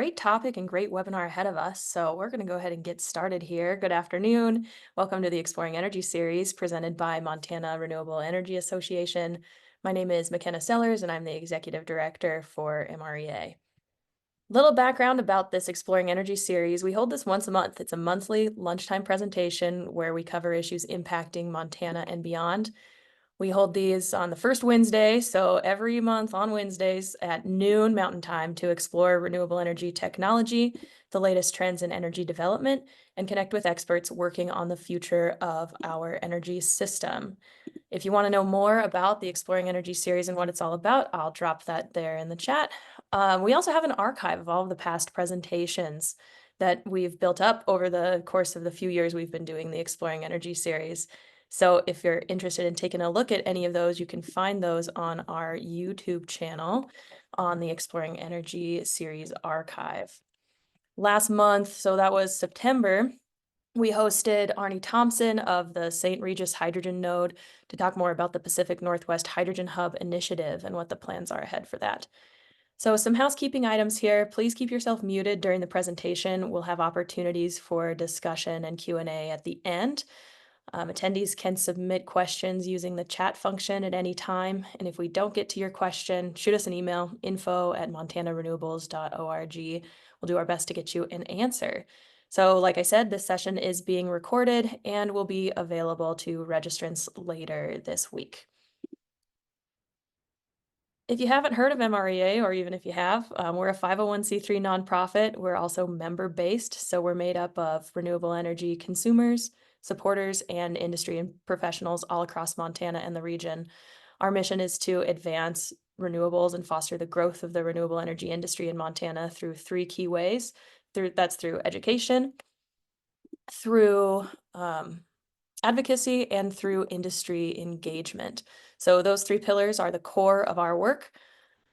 Great topic and great webinar ahead of us. So we're going to go ahead and get started here. Good afternoon. Welcome to the Exploring Energy series presented by Montana Renewable Energy Association. My name is McKenna Sellers and I'm the Executive Director for MREA. Little background about this Exploring Energy series. We hold this once a month. It's a monthly lunchtime presentation where we cover issues impacting Montana and beyond. We hold these on the first Wednesday, so every month on Wednesdays at noon Mountain Time to explore renewable energy technology, the latest trends in energy development, and connect with experts working on the future of our energy system. If you want to know more about the Exploring Energy series and what it's all about, I'll drop that there in the chat. We also have an archive of all of the past presentations that we've built up over the course of the few years we've been doing the Exploring Energy series. So if you're interested in taking a look at any of those, you can find those on our YouTube channel on the Exploring Energy series archive. Last month, so that was September, we hosted Arnie Thompson of the St. Regis Hydrogen Node to talk more about the Pacific Northwest Hydrogen Hub initiative and what the plans are ahead for that. So some housekeeping items here. Please keep yourself muted during the presentation. We'll have opportunities for discussion and Q&A at the end. Attendees can submit questions using the chat function at any time. And if we don't get to your question, shoot us an email, info@montanarenewables.org. We'll do our best to get you an answer. So like I said, this session is being recorded and will be available to registrants later this week. If you haven't heard of MREA, or even if you have, we're a 501c3 nonprofit. We're also member-based, so we're made up of renewable energy consumers, supporters, and industry and professionals all across Montana and the region. Our mission is to advance renewables and foster the growth of the renewable energy industry in Montana through three key ways. That's through education, through advocacy, and through industry engagement. So those three pillars are the core of our work.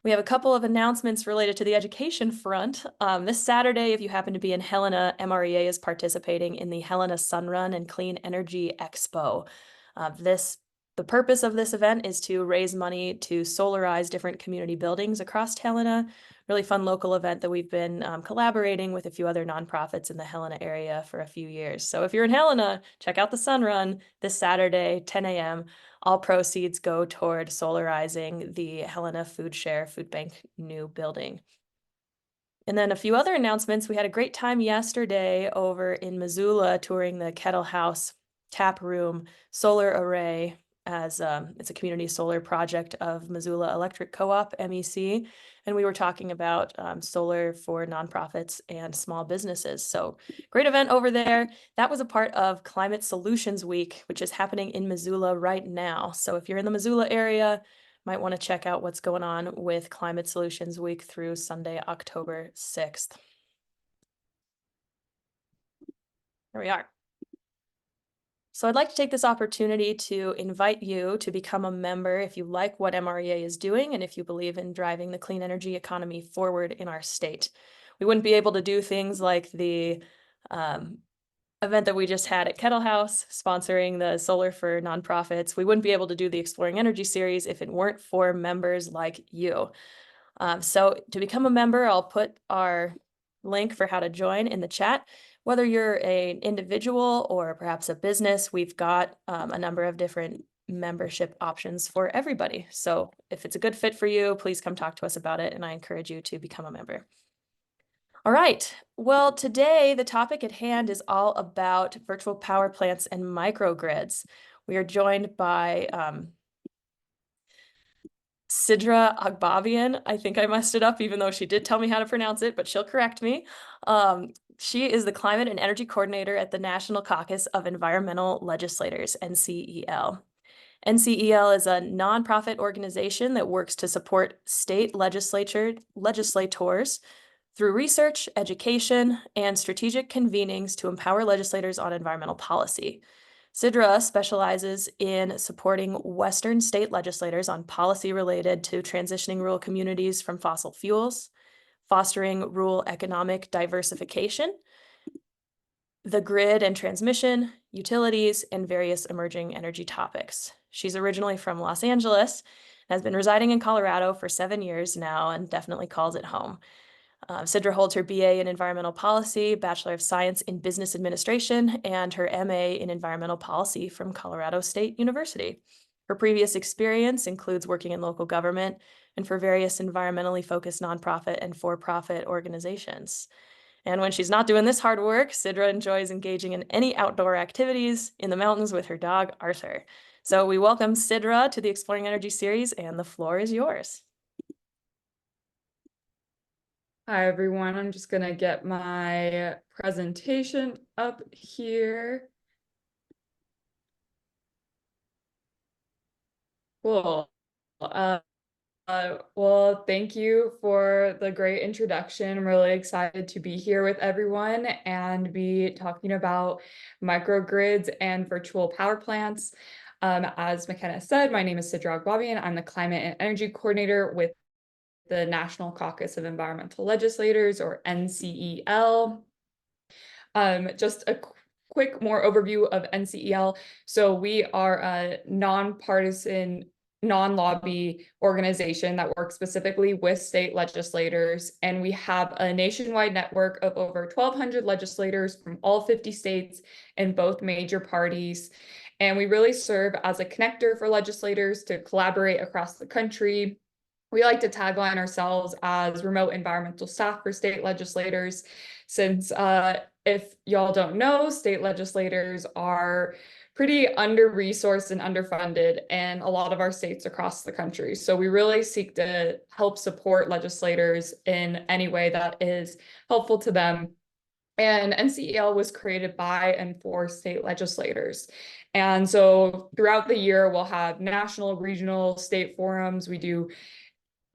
We have a couple of announcements related to the education front. This Saturday, if you happen to be in Helena, MREA is participating in the Helena Sun Run and Clean Energy Expo. The purpose of this event is to raise money to solarize different community buildings across Helena. Really fun local event that we've been collaborating with a few other nonprofits in the Helena area for a few years. So if you're in Helena, check out the Sun Run this Saturday, 10 a.m. All proceeds go toward solarizing the Helena Food Share Food Bank new building. And then a few other announcements. We had a great time yesterday over in Missoula touring the Kettle House Tap Room Solar Array, as it's a community solar project of Missoula Electric Co-op, MEC. And we were talking about solar for nonprofits and small businesses. So great event over there. That was a part of Climate Solutions Week, which is happening in Missoula right now. So if you're in the Missoula area, might want to check out what's going on with Climate Solutions Week through Sunday, October 6th. There we are. So I'd like to take this opportunity to invite you to become a member if you like what MREA is doing and if you believe in driving the clean energy economy forward in our state. We wouldn't be able to do things like the event that we just had at Kettle House, sponsoring the Solar for Nonprofits. We wouldn't be able to do the Exploring Energy series if it weren't for members like you. So to become a member, I'll put our link for how to join in the chat. Whether you're an individual or perhaps a business, we've got a number of different membership options for everybody. So if it's a good fit for you, please come talk to us about it, and I encourage you to become a member. All right, well, today the topic at hand is all about virtual power plants and microgrids. We are joined by Sidra Agbabian. I think I messed it up, even though she did tell me how to pronounce it, but she'll correct me. She is the Climate and Energy Coordinator at the National Caucus of Environmental Legislators, NCEL. NCEL is a nonprofit organization that works to support state legislators through research, education, and strategic convenings to empower legislators on environmental policy. Sidra specializes in supporting Western state legislators on policy related to transitioning rural communities from fossil fuels, fostering rural economic diversification, the grid and transmission, utilities, and various emerging energy topics. She's originally from Los Angeles and has been residing in Colorado for 7 years now and definitely calls it home. Sidra holds her BA in Environmental Policy, Bachelor of Science in Business Administration, and her MA in Environmental Policy from Colorado State University. Her previous experience includes working in local government and for various environmentally focused nonprofit and for-profit organizations. And when she's not doing this hard work, Sidra enjoys engaging in any outdoor activities in the mountains with her dog, Arthur. So we welcome Sidra to the Exploring Energy series, and the floor is yours. Hi, everyone. I'm just going to get my presentation up here. Cool. Well, thank you for the great introduction. I'm really excited to be here with everyone and be talking about microgrids and virtual power plants. As McKenna said, my name is Sidra Agbabian. I'm the Climate and Energy Coordinator with the National Caucus of Environmental Legislators, or NCEL. Just a quick more overview of NCEL. So we are a nonpartisan, non-lobby organization that works specifically with state legislators, and we have a nationwide network of over 1,200 legislators from all 50 states and both major parties. And we really serve as a connector for legislators to collaborate across the country. We like to tagline ourselves as remote environmental staff for state legislators, since if y'all don't know, state legislators are pretty under-resourced and underfunded in a lot of our states across the country. So we really seek to help support legislators in any way that is helpful to them. And NCEL was created by and for state legislators. And so throughout the year, we'll have national, regional, state forums. We do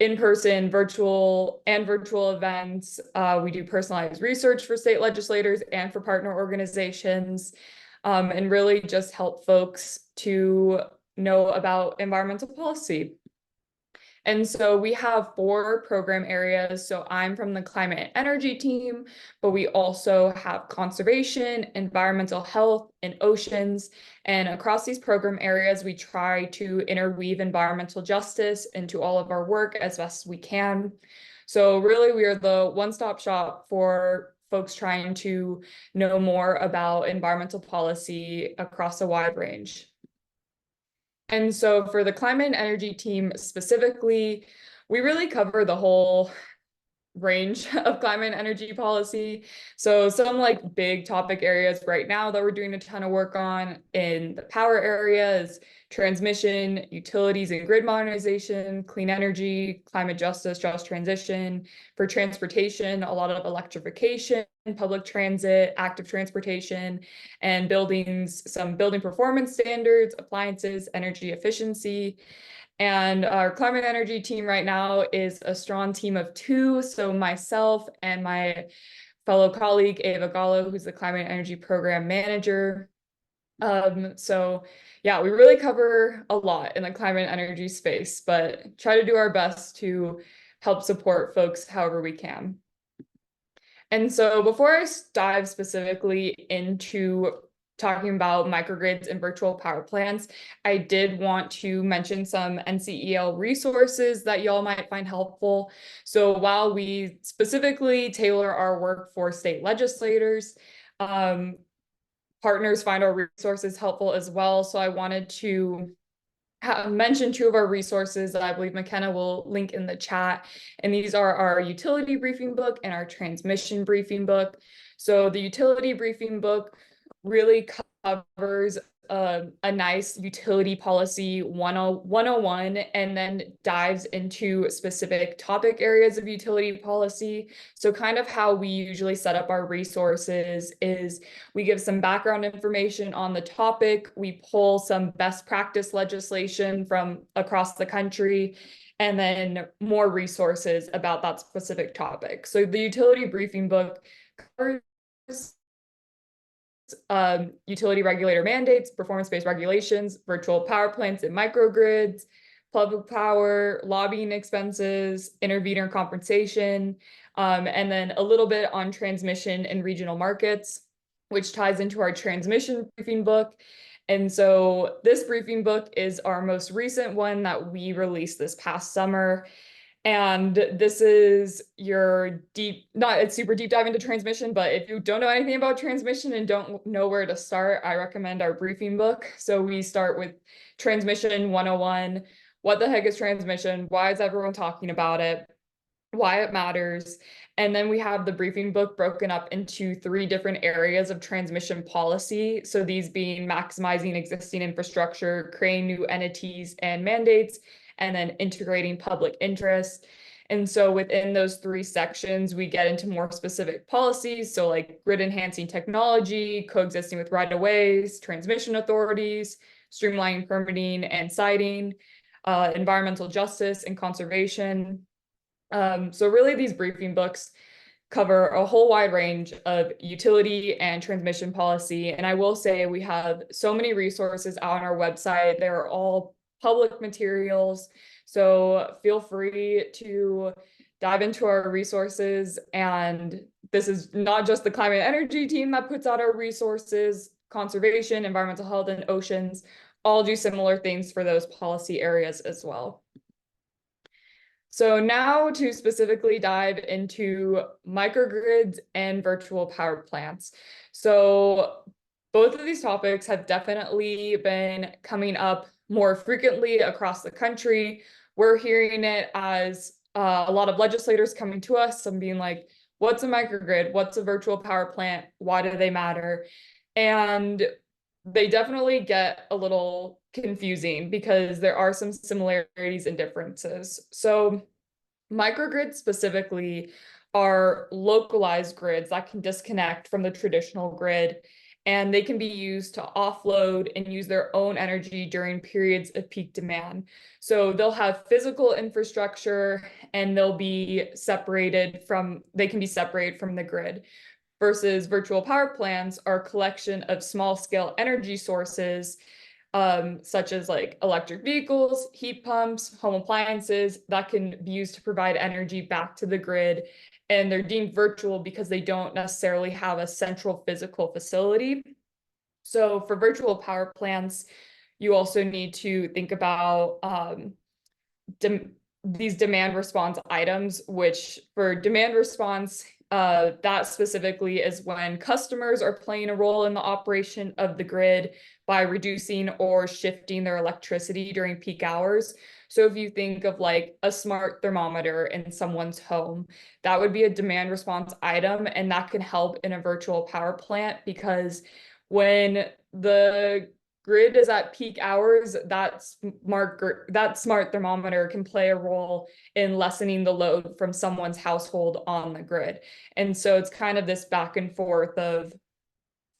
in-person, virtual events. We do personalized research for state legislators and for partner organizations, and really just help folks to know about environmental policy. And so we have 4 program areas. So I'm from the climate and energy team, but we also have conservation, environmental health, and oceans. And across these program areas, we try to interweave environmental justice into all of our work as best as we can. So really, we are the one-stop shop for folks trying to know more about environmental policy across a wide range. And so for the climate and energy team specifically, we really cover the whole range of climate and energy policy. So some like big topic areas right now that we're doing a ton of work on in the power area is transmission, utilities and grid modernization, clean energy, climate justice, just transition. For transportation, a lot of electrification, public transit, active transportation, and buildings, some building performance standards, appliances, energy efficiency. And our climate energy team right now is a strong team of 2. So myself and my fellow colleague, Ava Gallo, who's the climate energy program manager. So yeah, we really cover a lot in the climate energy space, but try to do our best to help support folks however we can. And so before I dive specifically into talking about microgrids and virtual power plants, I did want to mention some NCEL resources that y'all might find helpful. So while we specifically tailor our work for state legislators, partners find our resources helpful as well. So I wanted to mention 2 of our resources that I believe McKenna will link in the chat. And these are our utility briefing book and our transmission briefing book. So the utility briefing book really covers a nice utility policy 101, and then dives into specific topic areas of utility policy. So kind of how we usually set up our resources is we give some background information on the topic, we pull some best practice legislation from across the country, and then more resources about that specific topic. So the utility briefing book covers utility regulator mandates, performance-based regulations, virtual power plants and microgrids, public power, lobbying expenses, intervener compensation, and then a little bit on transmission and regional markets, which ties into our transmission briefing book. And so this briefing book is our most recent one that we released this past summer. And this is your deep, not a super deep dive into transmission, but if you don't know anything about transmission and don't know where to start, I recommend our briefing book. So we start with Transmission 101. What the heck is transmission? Why is everyone talking about it? Why it matters. And then we have the briefing book broken up into 3 different areas of transmission policy. So these being maximizing existing infrastructure, creating new entities and mandates, and then integrating public interest. And so within those 3 sections, we get into more specific policies. So like grid enhancing technology, coexisting with right-of-ways, transmission authorities, streamlining permitting and siting, environmental justice and conservation. So really these briefing books cover a whole wide range of utility and transmission policy. And I will say we have so many resources out on our website. They're all public materials. So feel free to dive into our resources. And this is not just the climate and energy team that puts out our resources, conservation, environmental health, and oceans all do similar things for those policy areas as well. So now to specifically dive into microgrids and virtual power plants. So both of these topics have definitely been coming up more frequently across the country. We're hearing it as a lot of legislators coming to us and being like, what's a microgrid? What's a virtual power plant? Why do they matter? And they definitely get a little confusing because there are some similarities and differences. So microgrids specifically are localized grids that can disconnect from the traditional grid, and they can be used to offload and use their own energy during periods of peak demand. So they'll have physical infrastructure and they can be separated from the grid, versus virtual power plants are a collection of small scale energy sources, such as like electric vehicles, heat pumps, home appliances that can be used to provide energy back to the grid. And they're deemed virtual because they don't necessarily have a central physical facility. So for virtual power plants, you also need to think about these demand response items, which for demand response, that specifically is when customers are playing a role in the operation of the grid by reducing or shifting their electricity during peak hours. So if you think of like a smart thermometer in someone's home, that would be a demand response item, and that can help in a virtual power plant because when the grid is at peak hours, that smart thermometer can play a role in lessening the load from someone's household on the grid. And so it's kind of this back and forth of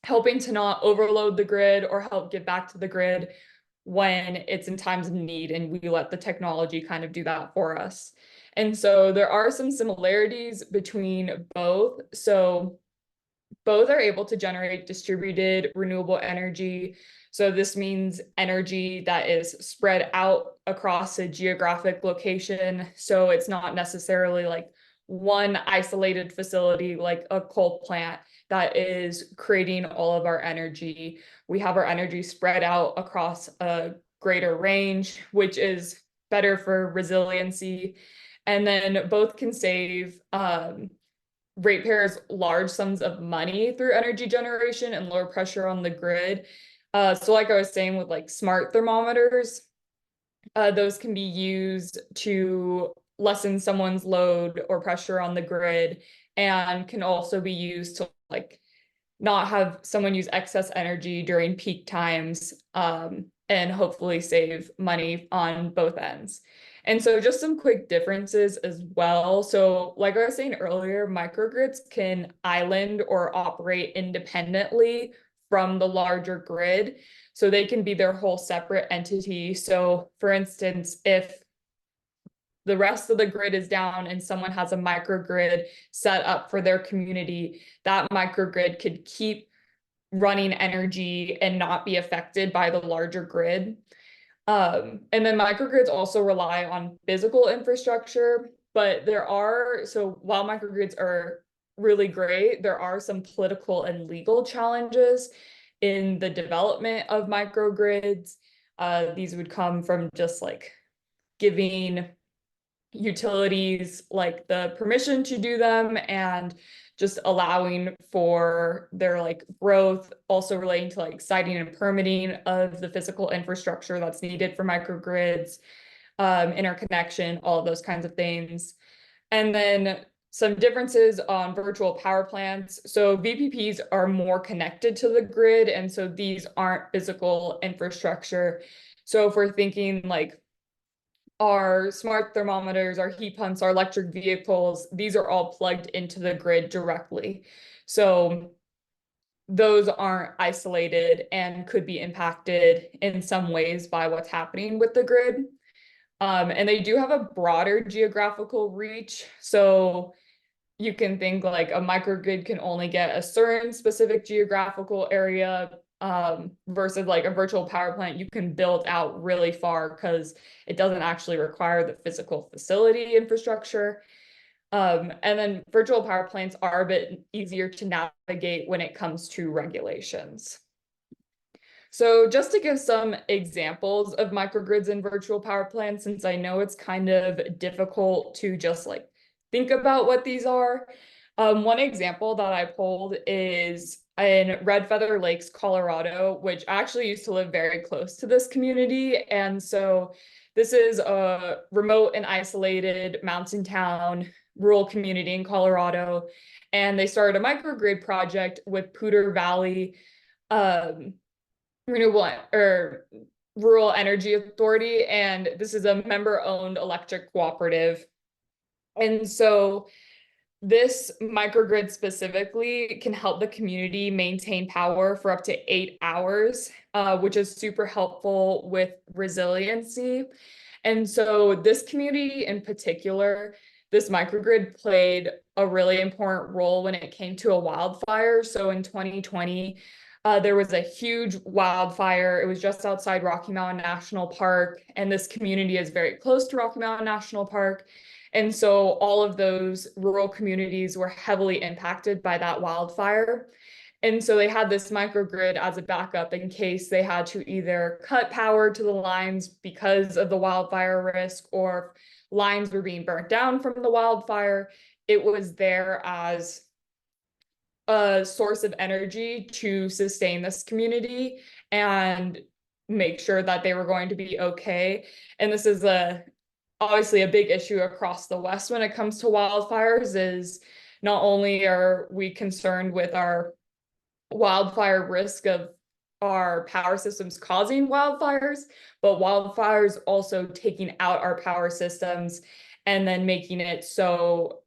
helping to not overload the grid or help get back to the grid when it's in times of need, and we let the technology kind of do that for us. And so there are some similarities between both. So both are able to generate distributed renewable energy. So this means energy that is spread out across a geographic location. So it's not necessarily like one isolated facility like a coal plant that is creating all of our energy. We have our energy spread out across a greater range, which is better for resiliency. And then both can save ratepayers large sums of money through energy generation and lower pressure on the grid. So like I was saying with like smart thermometers, those can be used to lessen someone's load or pressure on the grid, and can also be used to like not have someone use excess energy during peak times, and hopefully save money on both ends. And so just some quick differences as well. So like I was saying earlier, microgrids can island or operate independently from the larger grid. So they can be their whole separate entity. So for instance, if the rest of the grid is down and someone has a microgrid set up for their community, that microgrid could keep running energy and not be affected by the larger grid. And then microgrids also rely on physical infrastructure, but so while microgrids are really great, there are some political and legal challenges in the development of microgrids. These would come from just like giving utilities like the permission to do them and just allowing for their like growth, also relating to like siting and permitting of the physical infrastructure that's needed for microgrids, interconnection, all of those kinds of things. And then some differences on virtual power plants. So VPPs are more connected to the grid, and so these aren't physical infrastructure. So if we're thinking like our smart thermometers, our heat pumps, our electric vehicles, these are all plugged into the grid directly. So those aren't isolated and could be impacted in some ways by what's happening with the grid. And they do have a broader geographical reach. So you can think like a microgrid can only get a certain specific geographical area, versus like a virtual power plant, you can build out really far because it doesn't actually require the physical facility infrastructure. And then virtual power plants are a bit easier to navigate when it comes to regulations. So just to give some examples of microgrids and virtual power plants, since I know it's kind of difficult to just like think about what these are. One example that I pulled is in Red Feather Lakes, Colorado, which I actually used to live very close to this community. And so this is a remote and isolated mountain town, rural community in Colorado. And they started a microgrid project with Poudre Valley Renewable or Rural Energy Authority. And this is a member-owned electric cooperative. And so this microgrid specifically can help the community maintain power for up to 8 hours, which is super helpful with resiliency. And so this community in particular, this microgrid played a really important role when it came to a wildfire. So in 2020, there was a huge wildfire. It was just outside Rocky Mountain National Park, and this community is very close to Rocky Mountain National Park. And so all of those rural communities were heavily impacted by that wildfire. And so they had this microgrid as a backup in case they had to either cut power to the lines because of the wildfire risk, or lines were being burnt down from the wildfire. It was there as a source of energy to sustain this community and make sure that they were going to be okay. And this is obviously a big issue across the West when it comes to wildfires. Is not only are we concerned with our wildfire risk of our power systems causing wildfires, but wildfires also taking out our power systems and then making it so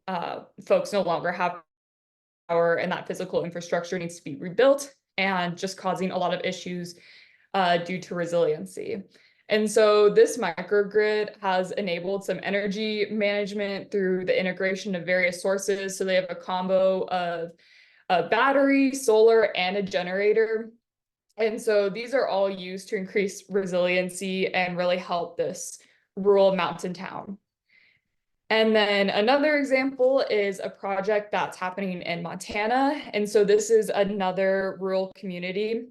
folks no longer have power, and that physical infrastructure needs to be rebuilt, and just causing a lot of issues due to resiliency. And so this microgrid has enabled some energy management through the integration of various sources. So they have a combo of a battery, solar, and a generator. And so these are all used to increase resiliency and really help this rural mountain town. And then another example is a project that's happening in Montana. And so this is another rural community.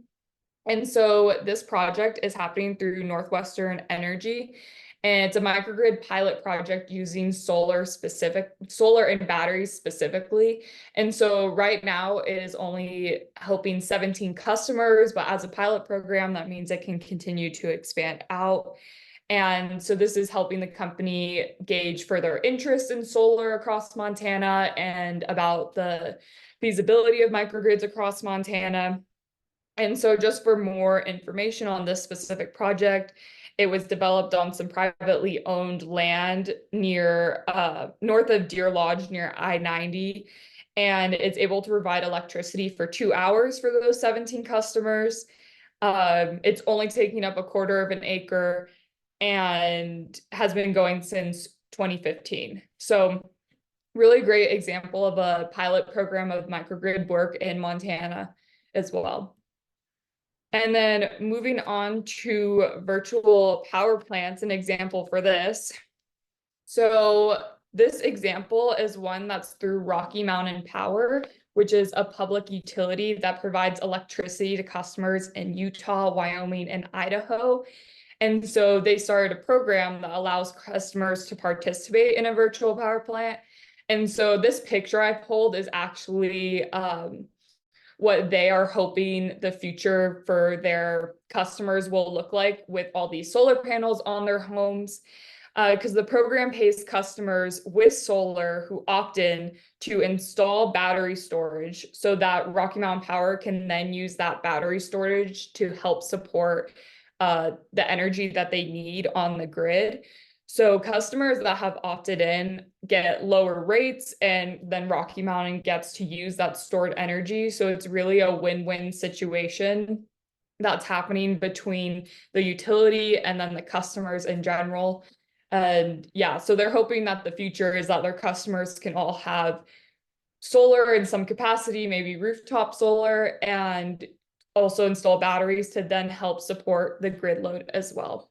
And so this project is happening through Northwestern Energy. And it's a microgrid pilot project using solar and batteries specifically. And so right now it is only helping 17 customers, but as a pilot program, that means it can continue to expand out. And so this is helping the company gauge further interest in solar across Montana and about the feasibility of microgrids across Montana. And so just for more information on this specific project, it was developed on some privately owned land near north of Deer Lodge near I-90. And it's able to provide electricity for 2 hours for those 17 customers. It's only taking up a quarter of an acre and has been going since 2015. So really great example of a pilot program of microgrid work in Montana as well. And then moving on to virtual power plants, an example for this. So this example is one that's through Rocky Mountain Power, which is a public utility that provides electricity to customers in Utah, Wyoming, and Idaho. And so they started a program that allows customers to participate in a virtual power plant. And so this picture I pulled is actually what they are hoping the future for their customers will look like with all these solar panels on their homes. Because the program pays customers with solar who opt in to install battery storage so that Rocky Mountain Power can then use that battery storage to help support the energy that they need on the grid. So customers that have opted in get lower rates, and then Rocky Mountain gets to use that stored energy. So it's really a win-win situation that's happening between the utility and then the customers in general. And yeah, so they're hoping that the future is that their customers can all have solar in some capacity, maybe rooftop solar, and also install batteries to then help support the grid load as well.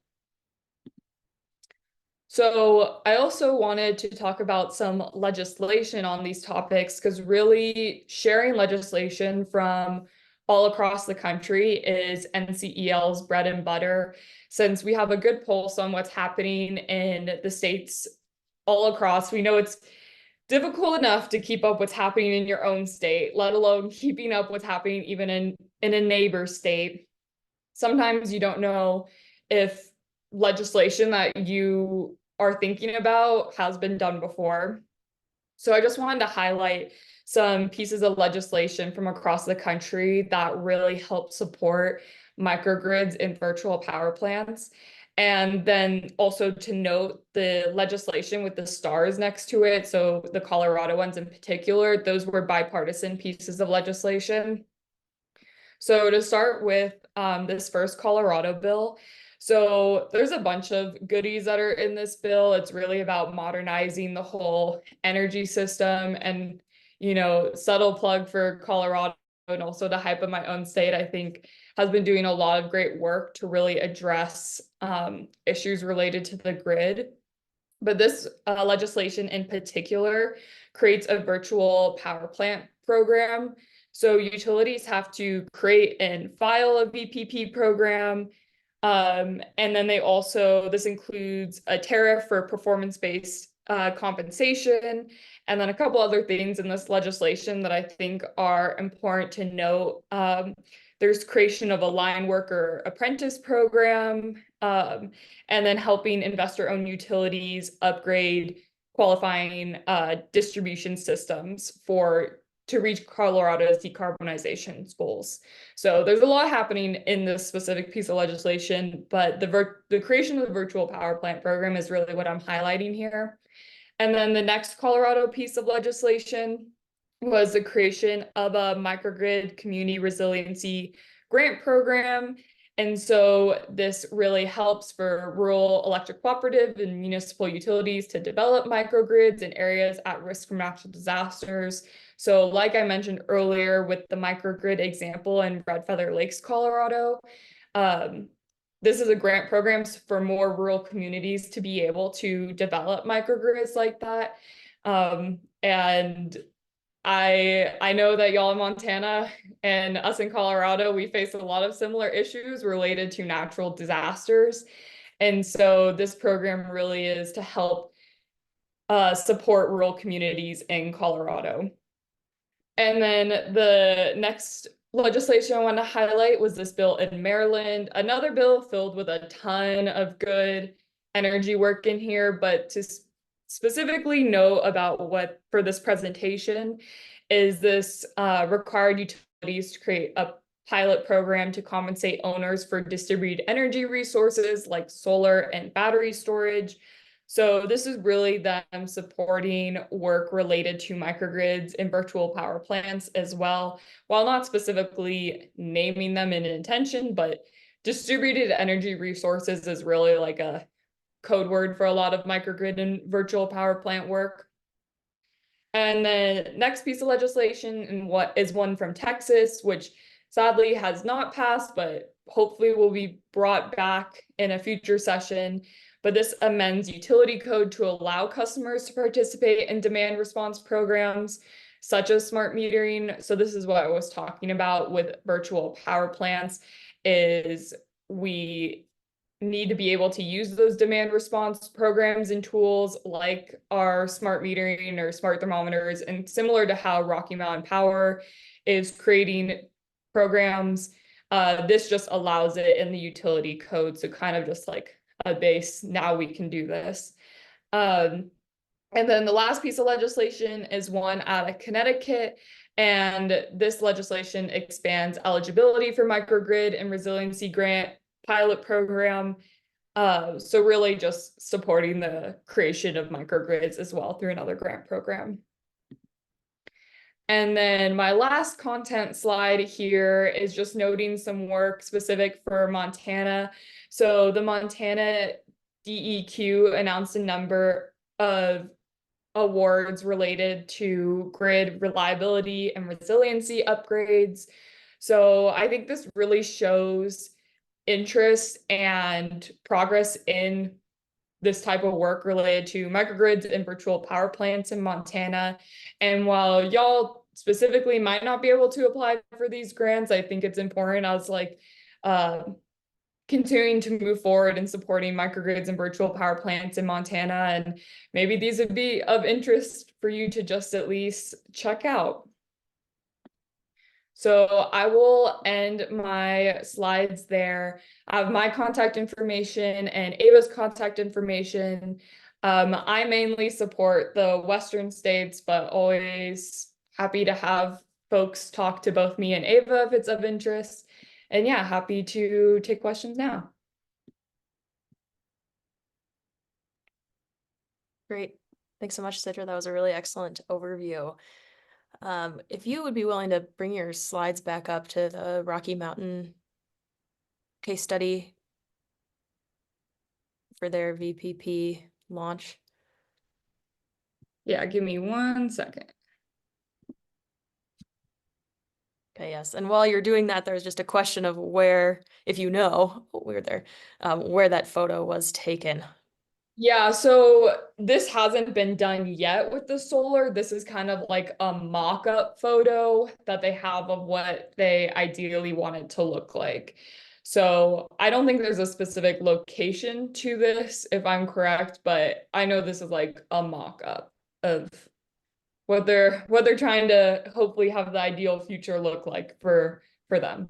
So I also wanted to talk about some legislation on these topics, because really sharing legislation from all across the country is NCEL's bread and butter, since we have a good pulse on what's happening in the states all across. We know it's difficult enough to keep up what's happening in your own state, let alone keeping up what's happening even in a neighbor state. Sometimes you don't know if legislation that you are thinking about has been done before. So I just wanted to highlight some pieces of legislation from across the country that really help support microgrids and virtual power plants. And then also to note the legislation with the stars next to it. So the Colorado ones in particular, those were bipartisan pieces of legislation. So to start with this first Colorado bill, so there's a bunch of goodies that are in this bill. It's really about modernizing the whole energy system, and, subtle plug for Colorado and also to hype up my own state, I think has been doing a lot of great work to really address issues related to the grid. But this legislation in particular creates a virtual power plant program. So utilities have to create and file a VPP program. And then this includes a tariff for performance-based compensation, and then a couple other things in this legislation that I think are important to note. There's creation of a line worker apprentice program, and then helping investor-owned utilities upgrade qualifying distribution systems to reach Colorado's decarbonization goals. So there's a lot happening in this specific piece of legislation, but the creation of the virtual power plant program is really what I'm highlighting here. And then the next Colorado piece of legislation was the creation of a microgrid community resiliency grant program. And so this really helps for rural electric cooperative and municipal utilities to develop microgrids in areas at risk from natural disasters. So like I mentioned earlier with the microgrid example in Red Feather Lakes, Colorado, this is a grant program for more rural communities to be able to develop microgrids like that. And I know that y'all in Montana and us in Colorado, we face a lot of similar issues related to natural disasters. And so this program really is to help support rural communities in Colorado. And then the next legislation I want to highlight was this bill in Maryland, another bill filled with a ton of good energy work in here, but to specifically note about what for this presentation is this required utilities to create a pilot program to compensate owners for distributed energy resources like solar and battery storage. So this is really them supporting work related to microgrids and virtual power plants as well, while not specifically naming them in intention, but distributed energy resources is really like a code word for a lot of microgrid and virtual power plant work. And then next piece of legislation, and what is one from Texas, which sadly has not passed, but hopefully will be brought back in a future session. But this amends utility code to allow customers to participate in demand response programs, such as smart metering. So this is what I was talking about with virtual power plants, is we need to be able to use those demand response programs and tools like our smart metering or smart thermometers. And similar to how Rocky Mountain Power is creating programs, this just allows it in the utility code. So kind of just like a base, now we can do this. And then the last piece of legislation is one out of Connecticut. And this legislation expands eligibility for microgrid and resiliency grant pilot program. So really just supporting the creation of microgrids as well through another grant program. And then my last content slide here is just noting some work specific for Montana. So the Montana DEQ announced a number of awards related to grid reliability and resiliency upgrades. So I think this really shows interest and progress in this type of work related to microgrids and virtual power plants in Montana. And while y'all specifically might not be able to apply for these grants, I think it's important as like continuing to move forward and supporting microgrids and virtual power plants in Montana. And maybe these would be of interest for you to just at least check out. So I will end my slides there. I have my contact information and Ava's contact information. I mainly support the Western states, but always happy to have folks talk to both me and Ava if it's of interest. And yeah, happy to take questions now. Great. Thanks so much, Citra. That was a really excellent overview. If you would be willing to bring your slides back up to the Rocky Mountain case study for their VPP launch. Yeah, give me 1 second. Okay, yes. And while you're doing that, there's just a question of where, if you know, where that photo was taken. Yeah, so this hasn't been done yet with the solar. This is kind of like a mock-up photo that they have of what they ideally want it to look like. So I don't think there's a specific location to this, if I'm correct, but I know this is like a mock-up of what they're trying to hopefully have the ideal future look like for them.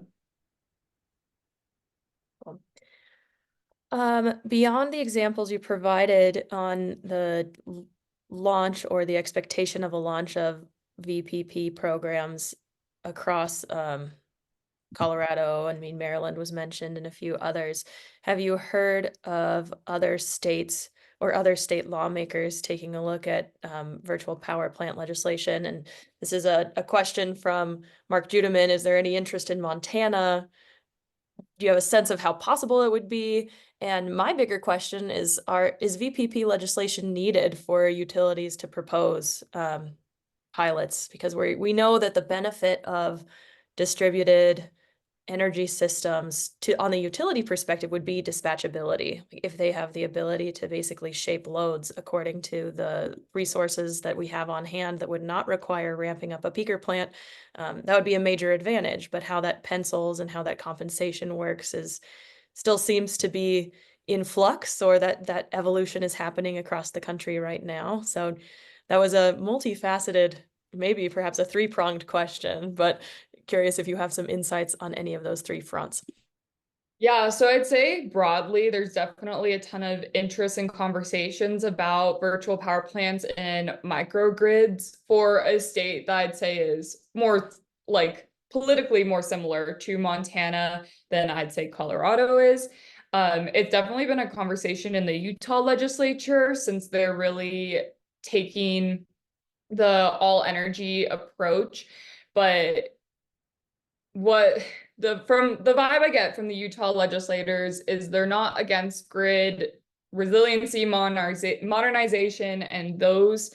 Beyond the examples you provided on the launch or the expectation of a launch of VPP programs across Colorado, I mean, Maryland was mentioned and a few others, have you heard of other states or other state lawmakers taking a look at virtual power plant legislation? And this is a question from Mark Judeman. Is there any interest in Montana? Do you have a sense of how possible it would be? And my bigger question is VPP legislation needed for utilities to propose pilots? Because we know that the benefit of distributed energy systems on the utility perspective would be dispatchability. If they have the ability to basically shape loads according to the resources that we have on hand that would not require ramping up a peaker plant, that would be a major advantage. But how that pencils and how that compensation works still seems to be in flux, or that evolution is happening across the country right now. So that was a multifaceted, maybe perhaps a three-pronged question, but curious if you have some insights on any of those three fronts. Yeah, so I'd say broadly, there's definitely a ton of interest and conversations about virtual power plants and microgrids for a state that I'd say is more like politically more similar to Montana than I'd say Colorado is. It's definitely been a conversation in the Utah legislature since they're really taking the all energy approach. But from the vibe I get from the Utah legislators is they're not against grid resiliency, modernization, and those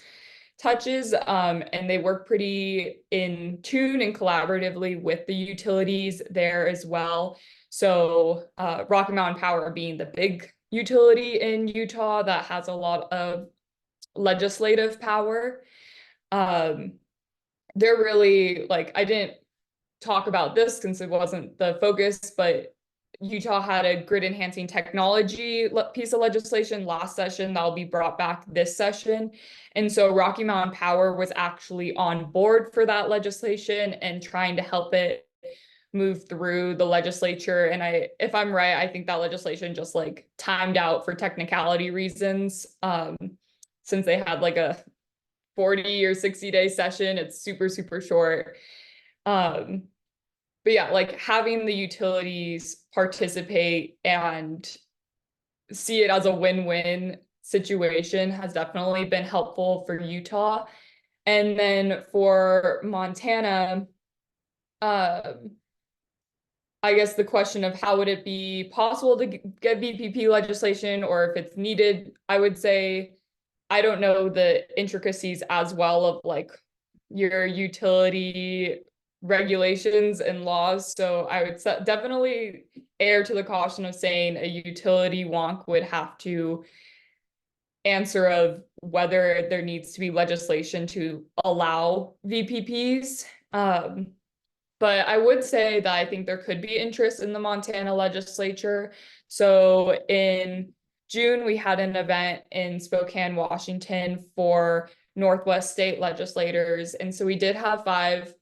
touches. And they work pretty in tune and collaboratively with the utilities there as well. So Rocky Mountain Power being the big utility in Utah that has a lot of legislative power. They're really like, I didn't talk about this since it wasn't the focus, but Utah had a grid enhancing technology piece of legislation last session that'll be brought back this session. And so Rocky Mountain Power was actually on board for that legislation and trying to help it move through the legislature. And if I'm right, I think that legislation just like timed out for technicality reasons. Since they had like a 40 or 60-day session, it's super, super short. But yeah, like having the utilities participate and see it as a win-win situation has definitely been helpful for Utah. And then for Montana, I guess the question of how would it be possible to get VPP legislation, or if it's needed, I would say I don't know the intricacies as well of like your utility regulations and laws. So I would definitely err to the caution of saying a utility wonk would have to answer of whether there needs to be legislation to allow VPPs. But I would say that I think there could be interest in the Montana legislature. So in June, we had an event in Spokane, Washington for Northwest state legislators. And so we did have 5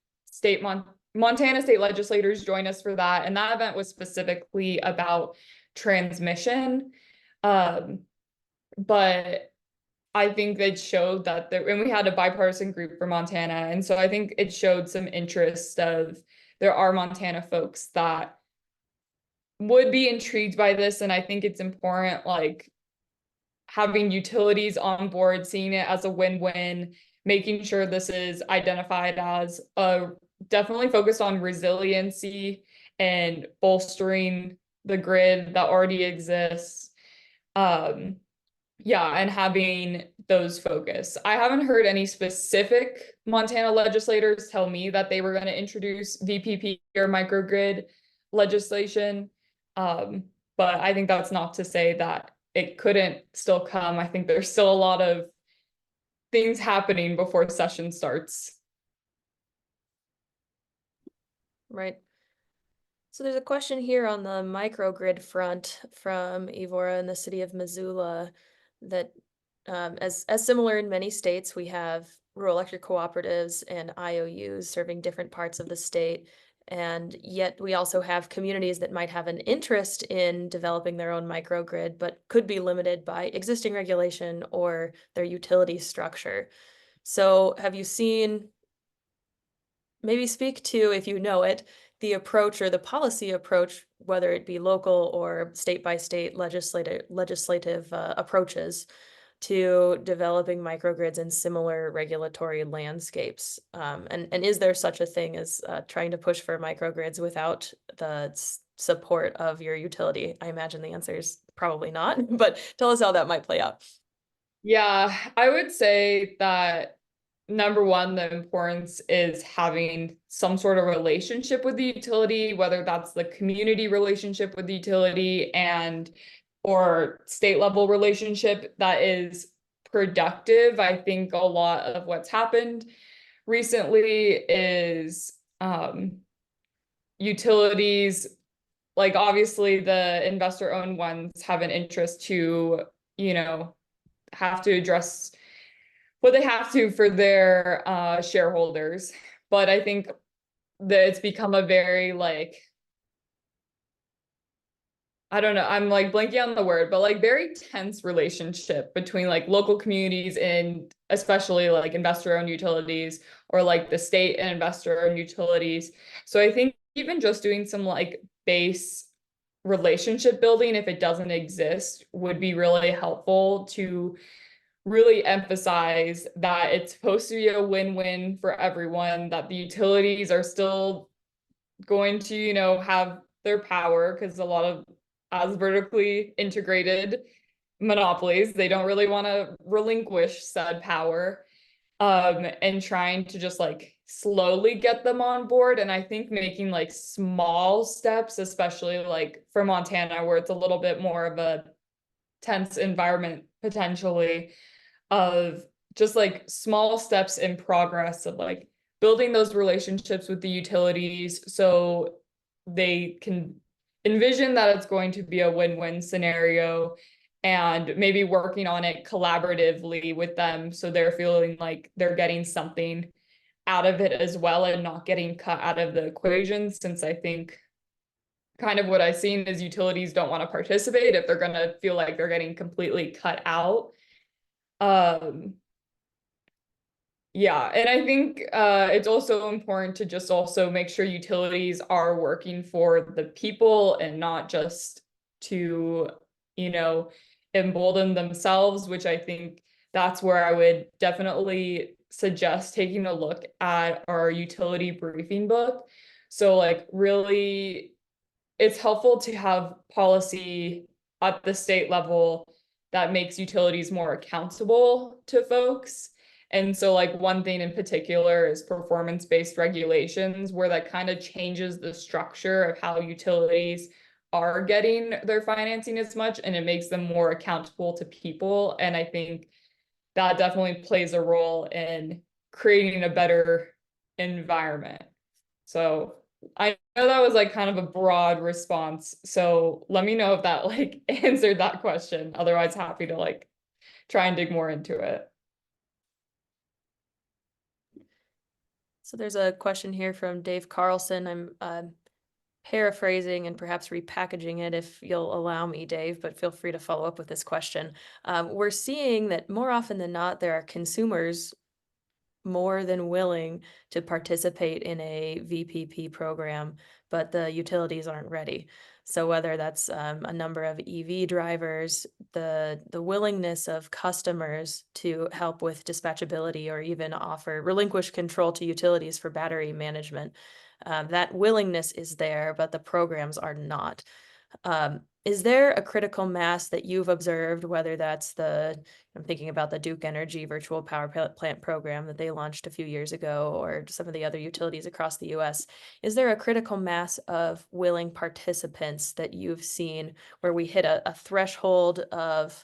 Montana state legislators join us for that. And that event was specifically about transmission. But I think it showed that and we had a bipartisan group for Montana. And so I think it showed some interest of there are Montana folks that would be intrigued by this. And I think it's important, like having utilities on board, seeing it as a win-win, making sure this is identified as a definitely focused on resiliency and bolstering the grid that already exists. Yeah, and having those focus. I haven't heard any specific Montana legislators tell me that they were going to introduce VPP or microgrid legislation. But I think that's not to say that it couldn't still come. I think there's still a lot of things happening before session starts. Right. So there's a question here on the microgrid front from Evora in the city of Missoula that as similar in many states, we have rural electric cooperatives and IOUs serving different parts of the state. And yet we also have communities that might have an interest in developing their own microgrid, but could be limited by existing regulation or their utility structure. So have you seen, maybe speak to, if you know it, the approach or the policy approach, whether it be local or state by state legislative approaches to developing microgrids in similar regulatory landscapes? And is there such a thing as trying to push for microgrids without the support of your utility? I imagine the answer is probably not, but tell us how that might play out. Yeah, I would say that number one, the importance is having some sort of relationship with the utility, whether that's the community relationship with the utility and or state level relationship that is productive. I think a lot of what's happened recently is utilities, like obviously the investor owned ones have an interest to, have to address what they have to for their shareholders. But I think that it's become a very like, I don't know, I'm like blanking on the word, but like very tense relationship between like local communities and especially like investor owned utilities or like the state and investor owned utilities. So I think even just doing some like base relationship building, if it doesn't exist, would be really helpful to really emphasize that it's supposed to be a win-win for everyone, that the utilities are still going to, have their power because a lot of as vertically integrated monopolies, they don't really want to relinquish said power. And trying to just like slowly get them on board. And I think making like small steps, especially like for Montana, where it's a little bit more of a tense environment potentially, of just like small steps in progress of like building those relationships with the utilities so they can envision that it's going to be a win-win scenario, and maybe working on it collaboratively with them so they're feeling like they're getting something out of it as well and not getting cut out of the equation, since I think kind of what I've seen is utilities don't want to participate if they're going to feel like they're getting completely cut out. Um, yeah, and I think it's also important to just also make sure utilities are working for the people and not just to, you know, embolden themselves, which I think that's where I would definitely suggest taking a look at our utility briefing book. So like really it's helpful to have policy at the state level that makes utilities more accountable to folks. And so like one thing in particular is performance-based regulations, where that kind of changes the structure of how utilities are getting their financing as much, and it makes them more accountable to people. And I think that definitely plays a role in creating a better environment. So I know that was like kind of a broad response. So let me know if that like answered that question. Otherwise, happy to like try and dig more into it. So there's a question here from Dave Carlson. I'm paraphrasing and perhaps repackaging it if you'll allow me, Dave, but feel free to follow up with this question. We're seeing that more often than not, there are consumers more than willing to participate in a VPP program, but the utilities aren't ready. So whether that's a number of EV drivers, the willingness of customers to help with dispatchability or even offer relinquish control to utilities for battery management, that willingness is there, but the programs are not. Is there a critical mass that you've observed, whether that's I'm thinking about the Duke Energy virtual power plant program that they launched a few years ago, or some of the other utilities across the US? Is there a critical mass of willing participants that you've seen where we hit a threshold of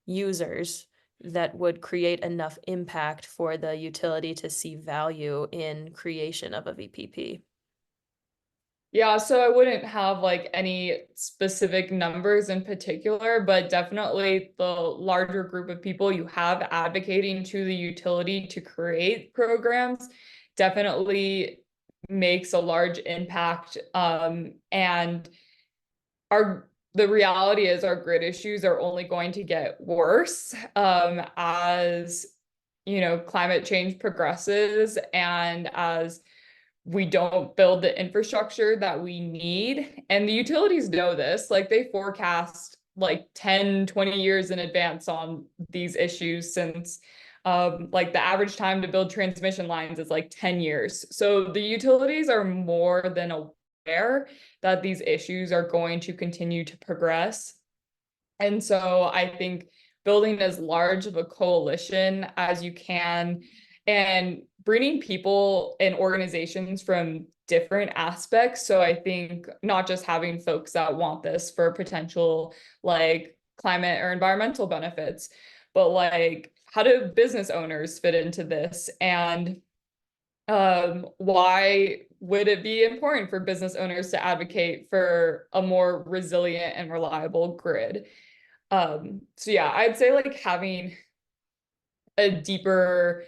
users that would create enough impact for the utility to see value in creation of a VPP? Yeah, so I wouldn't have like any specific numbers in particular, but definitely the larger group of people you have advocating to the utility to create programs definitely makes a large impact. And the reality is our grid issues are only going to get worse as climate change progresses, and as we don't build the infrastructure that we need. And the utilities know this, like they forecast like 10, 20 years in advance on these issues, since like the average time to build transmission lines is like 10 years. So the utilities are more than aware that these issues are going to continue to progress. And so I think building as large of a coalition as you can and bringing people and organizations from different aspects. So I think not just having folks that want this for potential like climate or environmental benefits, but like how do business owners fit into this? And why would it be important for business owners to advocate for a more resilient and reliable grid? So yeah, I'd say like having a deeper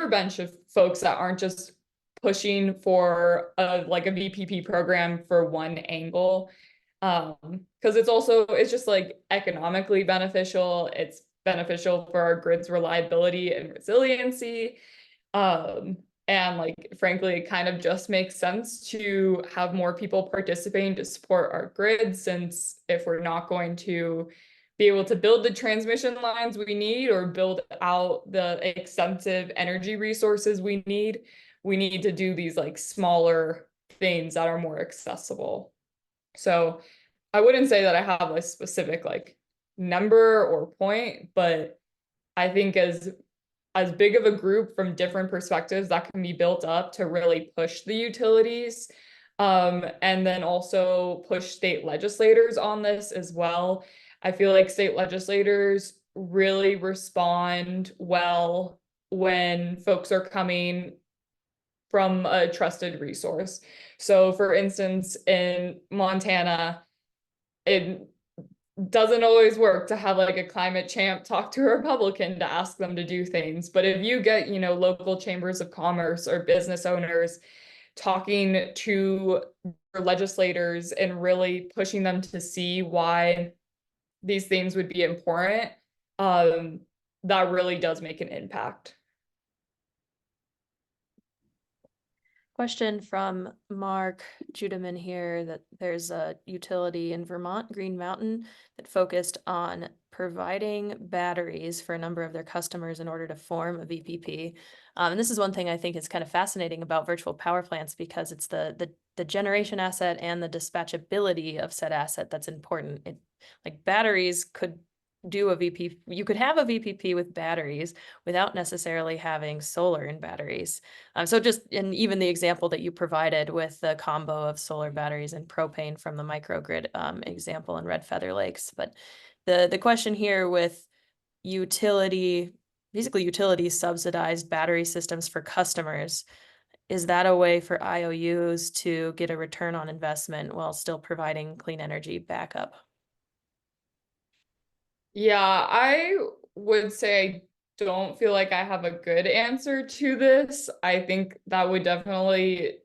bench of folks that aren't just pushing for a VPP program for one angle. Because it's just like economically beneficial. It's beneficial for our grid's reliability and resiliency. Um, and like, frankly, it kind of just makes sense to have more people participating to support our grid, since if we're not going to be able to build the transmission lines we need or build out the extensive energy resources we need to do these like smaller things that are more accessible. So I wouldn't say that I have a specific like number or point, but I think as big of a group from different perspectives that can be built up to really push the utilities, and then also push state legislators on this as well. I feel like state legislators really respond well when folks are coming from a trusted resource. So for instance, in Montana, it doesn't always work to have like a climate champ talk to a Republican to ask them to do things. But if you get, local chambers of commerce or business owners talking to legislators and really pushing them to see why these things would be important, that really does make an impact. Question from Mark Judeman here that there's a utility in Vermont, Green Mountain, that focused on providing batteries for a number of their customers in order to form a VPP. And this is one thing I think is kind of fascinating about virtual power plants because it's the generation asset and the dispatchability of said asset that's important. Like batteries could do a VP, you could have a VPP with batteries without necessarily having solar in batteries. So just in even the example that you provided with the combo of solar batteries and propane from the microgrid example in Red Feather Lakes. But the question here with basically utility subsidized battery systems for customers, is that a way for IOUs to get a return on investment while still providing clean energy backup? Yeah, I would say I don't feel like I have a good answer to this. I think that would definitely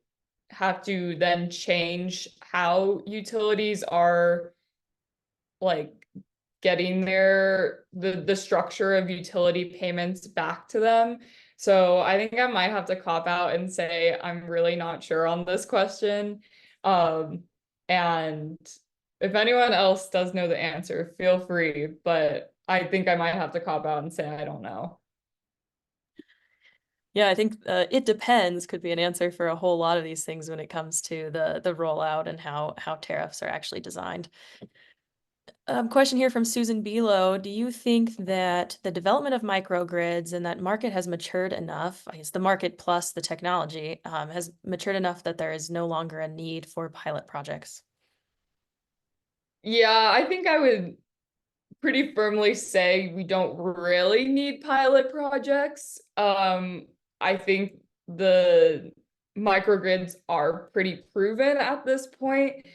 have to then change how utilities are like getting the structure of utility payments back to them. So I think I might have to cop out and say I'm really not sure on this question. And if anyone else does know the answer, feel free, but I think I might have to cop out and say I don't know. Yeah, I think it depends could be an answer for a whole lot of these things when it comes to the rollout and how tariffs are actually designed. Question here from Susan Below. Do you think that the development of microgrids and that market has matured enough, I guess the market plus the technology, has matured enough that there is no longer a need for pilot projects? Yeah, I think I would pretty firmly say we don't really need pilot projects. I think the microgrids are pretty proven at this point,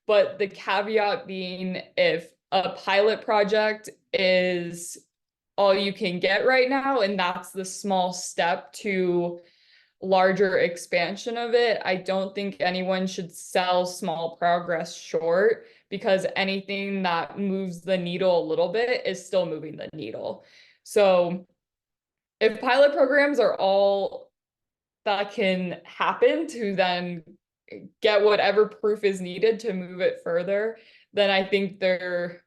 but the caveat being if a pilot project is all you can get right now, and that's the small step to larger expansion of it, I don't think anyone should sell small progress short because anything that moves the needle a little bit is still moving the needle. So if pilot programs are all that can happen to then get whatever proof is needed to move it further, then I think there's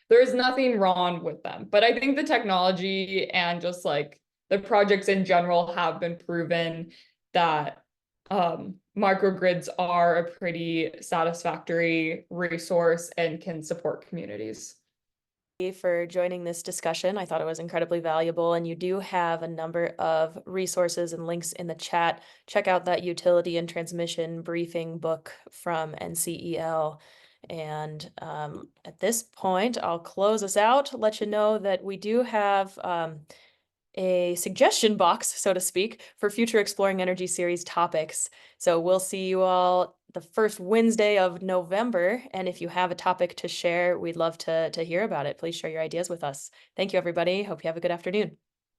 nothing wrong with them. But I think the technology and just like the projects in general have been proven that microgrids are a pretty satisfactory resource and can support communities. For joining this discussion. I thought it was incredibly valuable, and you do have a number of resources and links in the chat. Check out that utility and transmission briefing book from NCEL. And at this point, I'll close us out, let you know that we do have a suggestion box, so to speak, for future Exploring Energy series topics. So we'll see you all the first Wednesday of November. And if you have a topic to share, we'd love to hear about it. Please share your ideas with us. Thank you, everybody. Hope you have a good afternoon.